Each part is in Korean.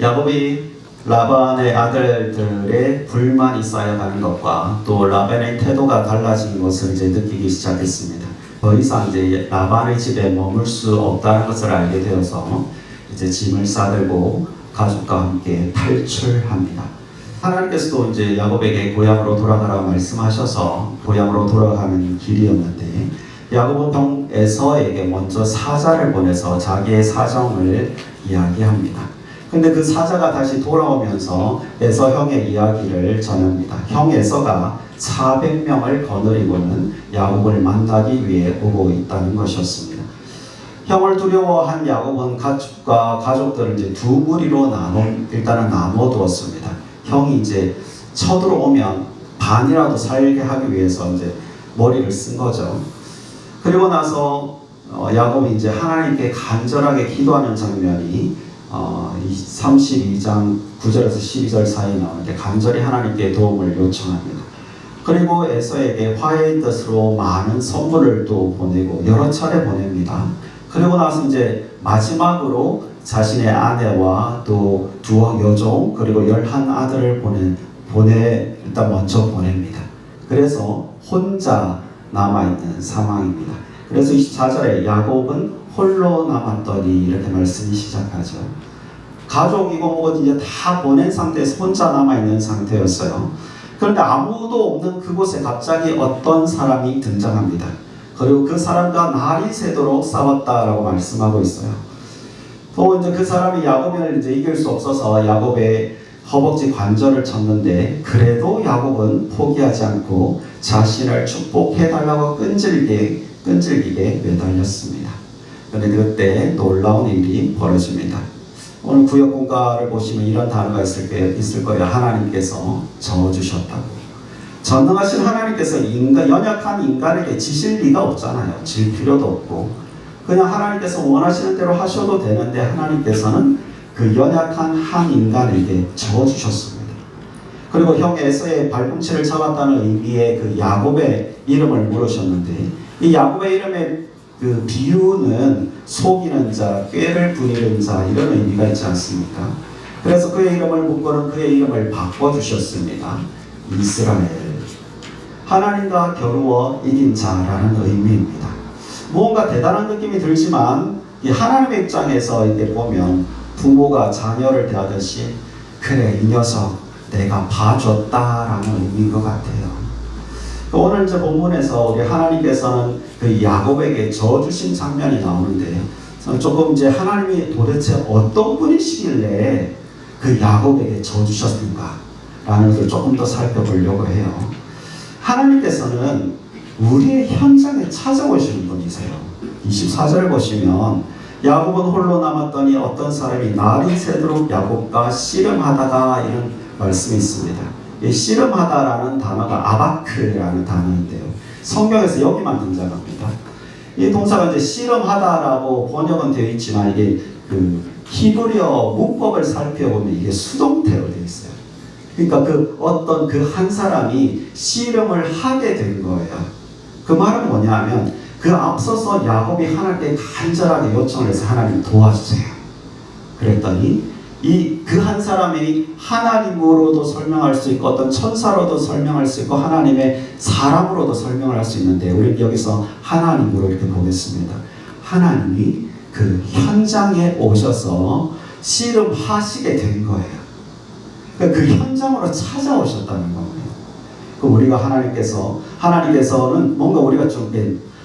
야곱이 라반의 아들들의 불만이 쌓여가는 것과 또 라반의 태도가 달라진 것을 이제 느끼기 시작했습니다. 더 이상 이제 라반의 집에 머물 수 없다는 것을 알게 되어서 이제 짐을 싸들고 가족과 함께 탈출합니다. 하나님께서도 이제 야곱에게 고향으로 돌아가라고 말씀하셔서 고향으로 돌아가는 길이었는데 야곱은 에서에게 먼저 사자를 보내서 자기의 사정을 이야기합니다. 근데 그 사자가 다시 돌아오면서 에서 형의 이야기를 전합니다. 형 에서가 400명을 거느리고는 야곱을 만나기 위해 오고 있다는 것이었습니다. 형을 두려워한 야곱은 가족들을 이제 두 무리로 일단은 나눠두었습니다. 형이 이제 쳐들어오면 반이라도 살게 하기 위해서 이제 머리를 쓴 거죠. 그리고 나서 야곱이 이제 하나님께 간절하게 기도하는 장면이 32장 9절에서 12절 사이에 나오는데 간절히 하나님께 도움을 요청합니다. 그리고 에서에게 화해의 뜻으로 많은 선물을 또 보내고 여러 차례 보냅니다. 그리고 나서 이제 마지막으로 자신의 아내와 또 두 여종 그리고 11아들을 일단 먼저 보냅니다. 그래서 혼자 남아있는 상황입니다. 그래서 24절에 야곱은 홀로 남았더니 이렇게 말씀이 시작하죠. 가족이고 뭐고 이제 다 보낸 상태에서 혼자 남아있는 상태였어요. 그런데 아무도 없는 그곳에 갑자기 어떤 사람이 등장합니다. 그리고 그 사람과 날이 새도록 싸웠다라고 말씀하고 있어요. 또 이제 그 사람이 야곱을 이제 이길 수 없어서 야곱의 허벅지 관절을 쳤는데 그래도 야곱은 포기하지 않고 자신을 축복해달라고 끈질기게 매달렸습니다. 그런데 그때 놀라운 일이 벌어집니다. 오늘 구역 공가를 보시면 이런 단어가 있을 거예요. 하나님께서 저어주셨다고. 전능하신 하나님께서 연약한 인간에게 지실 리가 없잖아요. 질 필요도 없고 그냥 하나님께서 원하시는 대로 하셔도 되는데 하나님께서는 그 연약한 한 인간에게 저어주셨습니다. 그리고 형 에서의 발꿈치를 잡았다는 의미의 그 야곱의 이름을 물으셨는데 이 야곱의 이름의 그 비유는 속이는 자, 꾀를 부리는 자 이런 의미가 있지 않습니까? 그래서 그의 이름을 묻고는 그의 이름을 바꿔주셨습니다. 이스라엘. 하나님과 겨루어 이긴 자라는 의미입니다. 뭔가 대단한 느낌이 들지만 이 하나님의 입장에서 이렇게 보면 부모가 자녀를 대하듯이 그래 이 녀석 내가 봐줬다라는 의미인 것 같아요. 오늘 이제 본문에서 우리 하나님께서는 그 야곱에게 저어주신 장면이 나오는데 조금 이제 하나님이 도대체 어떤 분이시길래 그 야곱에게 저어주셨는가 라는 것을 조금 더 살펴보려고 해요. 하나님께서는 우리의 현장에 찾아오시는 분이세요. 24절을 보시면 야곱은 홀로 남았더니 어떤 사람이 날이 새도록 야곱과 씨름하다가 이런 말씀이 있습니다. 이 씨름하다라는 단어가 아바크라는 단어인데요. 성경에서 여기만 등장합니다. 이 동사가 이제 씨름하다라고 번역은 되어 있지만 이게 그 히브리어 문법을 살펴보면 이게 수동태로 되어 있어요. 그러니까 어떤 한 사람이 씨름을 하게 된 거예요. 그 말은 뭐냐면 그 앞서서 야곱이 하나님께 간절하게 요청을 해서 하나님 도와주세요. 그랬더니 그 한 사람이 하나님으로도 설명할 수 있고 어떤 천사로도 설명할 수 있고 하나님의 사람으로도 설명을 할 수 있는데 우리는 여기서 하나님으로 이렇게 보겠습니다. 하나님이 그 현장에 오셔서 씨름하시게 된 거예요. 그 현장으로 찾아오셨다는 겁니다. 우리가 하나님께서는 뭔가 우리가 좀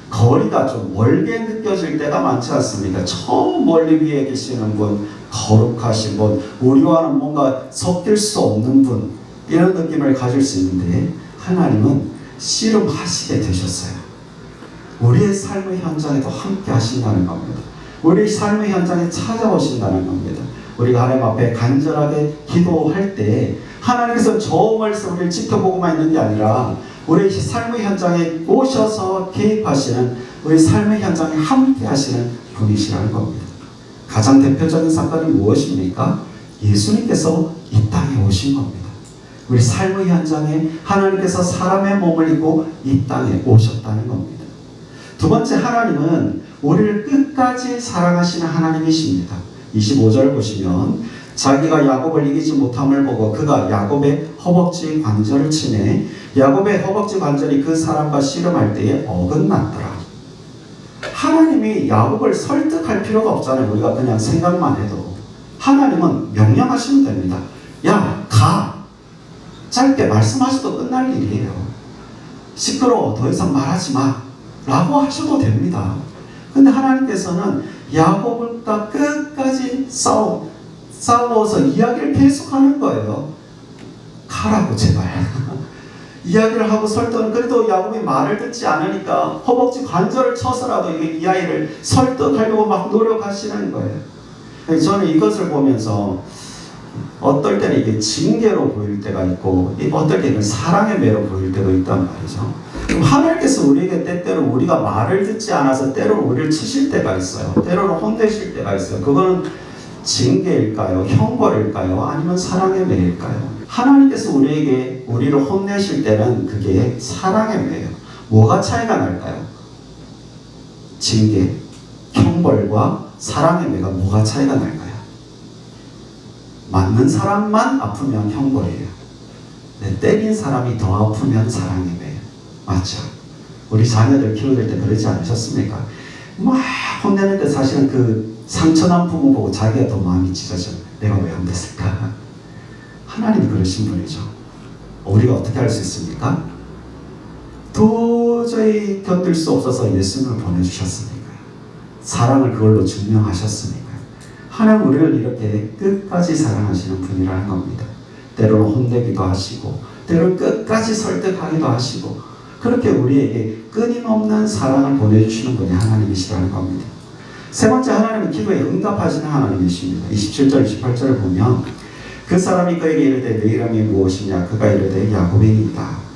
거리가 좀 멀게 느껴질 때가 많지 않습니까? 처음 멀리 위에 계시는 분, 거룩하신 분, 우리와는 뭔가 섞일 수 없는 분 이런 느낌을 가질 수 있는데 하나님은 씨름하시게 되셨어요. 우리의 삶의 현장에도 함께 하신다는 겁니다. 우리의 삶의 현장에 찾아오신다는 겁니다. 우리가 하나님 앞에 간절하게 기도할 때 하나님께서 저 말씀을 지켜보고만 있는 게 아니라 우리 삶의 현장에 오셔서 개입하시는 우리 삶의 현장에 함께 하시는 분이시라는 겁니다. 가장 대표적인 사건이 무엇입니까? 예수님께서 이 땅에 오신 겁니다. 우리 삶의 현장에 하나님께서 사람의 몸을 입고 이 땅에 오셨다는 겁니다. 두 번째, 하나님은 우리를 끝까지 사랑하시는 하나님이십니다. 25절 보시면 자기가 야곱을 이기지 못함을 보고 그가 야곱의 허벅지 관절을 치매 야곱의 허벅지 관절이 그 사람과 씨름할 때에 어긋났더라. 하나님이 야곱을 설득할 필요가 없잖아요. 우리가 그냥 생각만 해도. 하나님은 명령하시면 됩니다. 야, 가! 짧게 말씀하셔도 끝날 일이에요. 시끄러워, 더 이상 말하지 마 라고 하셔도 됩니다. 근데 하나님께서는 야곱과 끝까지 싸워서 이야기를 계속하는 거예요. 가라고 제발. 이야기를 하고 설득은 그래도 야곱이 말을 듣지 않으니까 허벅지 관절을 쳐서라도 이 아이를 설득하려고 막 노력하시는 거예요. 저는 이것을 보면서 어떨 때는 이게 징계로 보일 때가 있고 어떨 때는 사랑의 매로 보일 때도 있단 말이죠. 그럼 하나님께서 우리에게 때때로 우리가 말을 듣지 않아서 때로 우리를 치실 때가 있어요. 때로는 혼내실 때가 있어요. 그거는 징계일까요? 형벌일까요? 아니면 사랑의 매일까요? 하나님께서 우리를 혼내실 때는 그게 사랑의 매예요. 뭐가 차이가 날까요? 징계, 형벌과 사랑의 매가 뭐가 차이가 날까요? 맞는 사람만 아프면 형벌이에요. 때린 사람이 더 아프면 사랑의 매예요. 맞죠? 우리 자녀들 키우실 때 그러지 않으셨습니까? 막 혼내는데 사실은 그 상처난 부모 보고 자기가 더 마음이 찢어져요. 내가 왜 혼냈을까? 하나님이 그러신 분이죠. 우리가 어떻게 할 수 있습니까? 도저히 견딜 수 없어서 예수님을 보내주셨으니까요. 사랑을 그걸로 증명하셨으니까요. 하나님 우리를 이렇게 끝까지 사랑하시는 분이라는 겁니다. 때로는 혼내기도 하시고 때로는 끝까지 설득하기도 하시고 그렇게 우리에게 끊임없는 사랑을 보내주시는 분이 하나님이시라는 겁니다. 세 번째, 하나님은 기도에 응답하시는 하나님이십니다. 27절 28절을 보면 그 사람이 그에게 이르되 내 이름이 무엇이냐? 그가 이르되 야곱이니이다.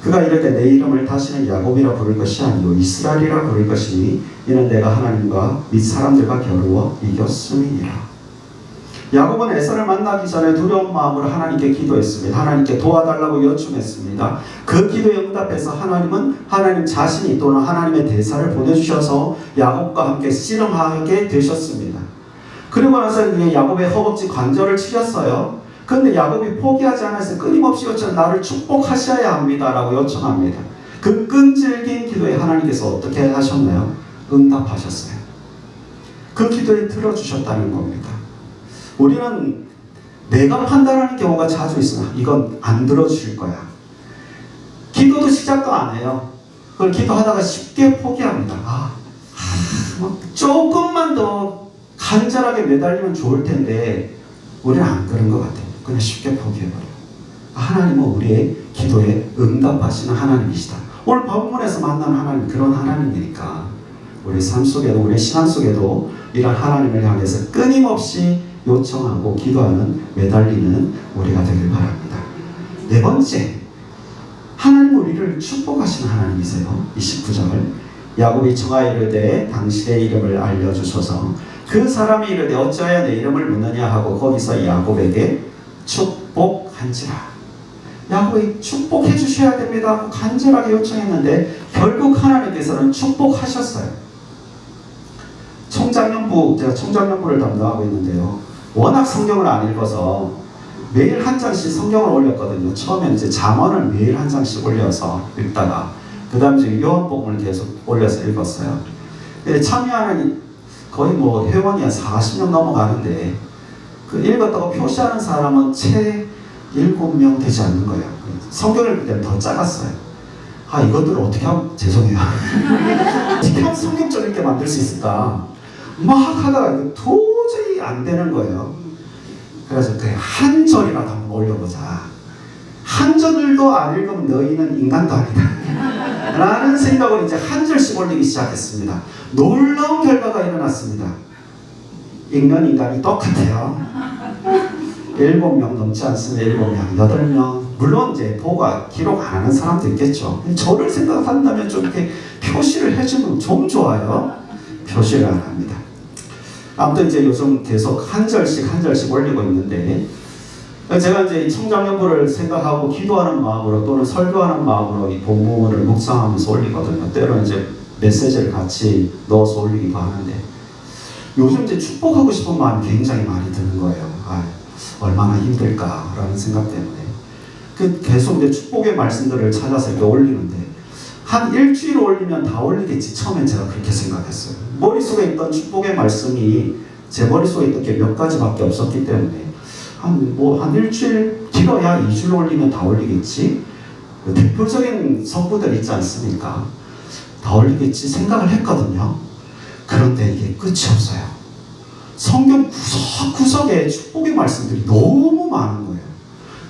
그가 이르되 내 이름을 다시는 야곱이라 부를 것이 아니요 이스라엘이라 부를 것이니 이는 내가 하나님과 및 사람들과 겨루어 이겼음이니라. 야곱은 에서를 만나기 전에 두려운 마음으로 하나님께 기도했습니다. 하나님께 도와달라고 요청했습니다. 그 기도에 응답해서 하나님은 하나님 자신이 또는 하나님의 대사를 보내주셔서 야곱과 함께 씨름하게 되셨습니다. 그리고 나서 야곱의 허벅지 관절을 치셨어요. 그런데 야곱이 포기하지 않아서 끊임없이 요청 나를 축복하셔야 합니다 라고 요청합니다. 그 끈질긴 기도에 하나님께서 어떻게 하셨나요? 응답하셨어요. 그 기도에 들어주셨다는 겁니다. 우리는 내가 판단하는 경우가 자주 있으나 이건 안 들어주실 거야. 기도도 시작도 안 해요. 그걸 기도하다가 쉽게 포기합니다. 조금만 더 간절하게 매달리면 좋을 텐데 우리는 안 그런 것 같아요. 그냥 쉽게 포기해버려요. 하나님은 우리의 기도에 응답하시는 하나님이시다. 오늘 본문에서 만난 하나님 그런 하나님이니까 우리 삶 속에도 우리 신앙 속에도 이런 하나님을 향해서 끊임없이 요청하고 기도하는 매달리는 우리가 되길 바랍니다. 네 번째, 하나님 우리를 축복하시는 하나님이세요. 29절 야곱이 청하여 이르되 당신의 이름을 알려주소서. 그 사람이 이르되 어찌하여 내 이름을 묻느냐 하고 거기서 야곱에게 축복한지라. 야곱이 축복해 주셔야 됩니다 하고 간절하게 요청했는데 결국 하나님께서는 축복하셨어요. 제가 총장년부를 담당하고 있는데요. 워낙 성경을 안 읽어서 매일 한 장씩 성경을 올렸거든요. 처음에는 이제 잠언을 매일 한 장씩 올려서 읽다가 그 다음에 이제 요한복음을 계속 올려서 읽었어요. 참여하는 거의 회원이 한 40명 넘어가는데 그 읽었다고 표시하는 사람은 채 7명 되지 않는 거예요. 성경을 읽을 때는 더 작았어요. 이것들을 어떻게 하면 죄송해요. 어떻게 하면 성경 좀 읽게 만들 수 있을까? 막 하다가 도저히 안 되는 거예요. 그래서 그래 한 절이라도 한번 올려보자. 한 절도 안 읽으면 너희는 인간도 아니다 라는 생각으로 이제 한 절씩 올리기 시작했습니다. 놀라운 결과가 일어났습니다. 읽는 인간이 똑같아요. 7명 넘지 않습니다. 7명, 8명. 물론 이제 보고 기록 안 하는 사람도 있겠죠. 저를 생각한다면 좀 이렇게 표시를 해주면 좀 좋아요. 표시를 안 합니다. 아무튼 이제 요즘 계속 한 절씩 올리고 있는데 제가 이제 청장연부를 생각하고 기도하는 마음으로 또는 설교하는 마음으로 이 본문을 묵상하면서 올리거든요. 때로는 이제 메시지를 같이 넣어서 올리기도 하는데 요즘 이제 축복하고 싶은 마음이 굉장히 많이 드는 거예요. 얼마나 힘들까라는 생각 때문에 계속 이제 축복의 말씀들을 찾아서 이렇게 올리는데 한 일주일 올리면 다 올리겠지. 처음엔 제가 그렇게 생각했어요. 머릿속에 있던 축복의 말씀이 제 머릿속에 있던 게 몇 가지밖에 없었기 때문에 한 일주일, 길어야 2주일 올리면 다 올리겠지. 대표적인 성구들 있지 않습니까? 다 올리겠지 생각을 했거든요. 그런데 이게 끝이 없어요. 성경 구석구석에 축복의 말씀들이 너무 많은 거예요.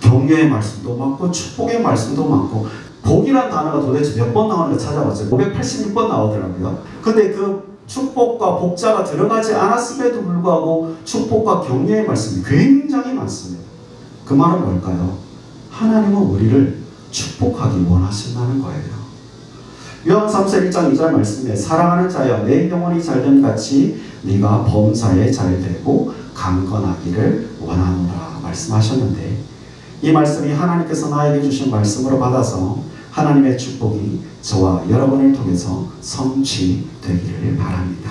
격려의 말씀도 많고 축복의 말씀도 많고 복이란 단어가 도대체 몇 번 나오는지 찾아봤어요. 586번 나오더라고요. 근데 그 축복과 복자가 들어가지 않았음에도 불구하고 축복과 격려의 말씀이 굉장히 많습니다. 그 말은 뭘까요? 하나님은 우리를 축복하기 원하신다는 거예요. 요한 3서 1장 2절 말씀에 사랑하는 자여 내 영혼이 잘됨 같이 네가 범사에 잘되고 강건하기를 원하노라 말씀하셨는데 이 말씀이 하나님께서 나에게 주신 말씀으로 받아서 하나님의 축복이 저와 여러분을 통해서 성취되기를 바랍니다.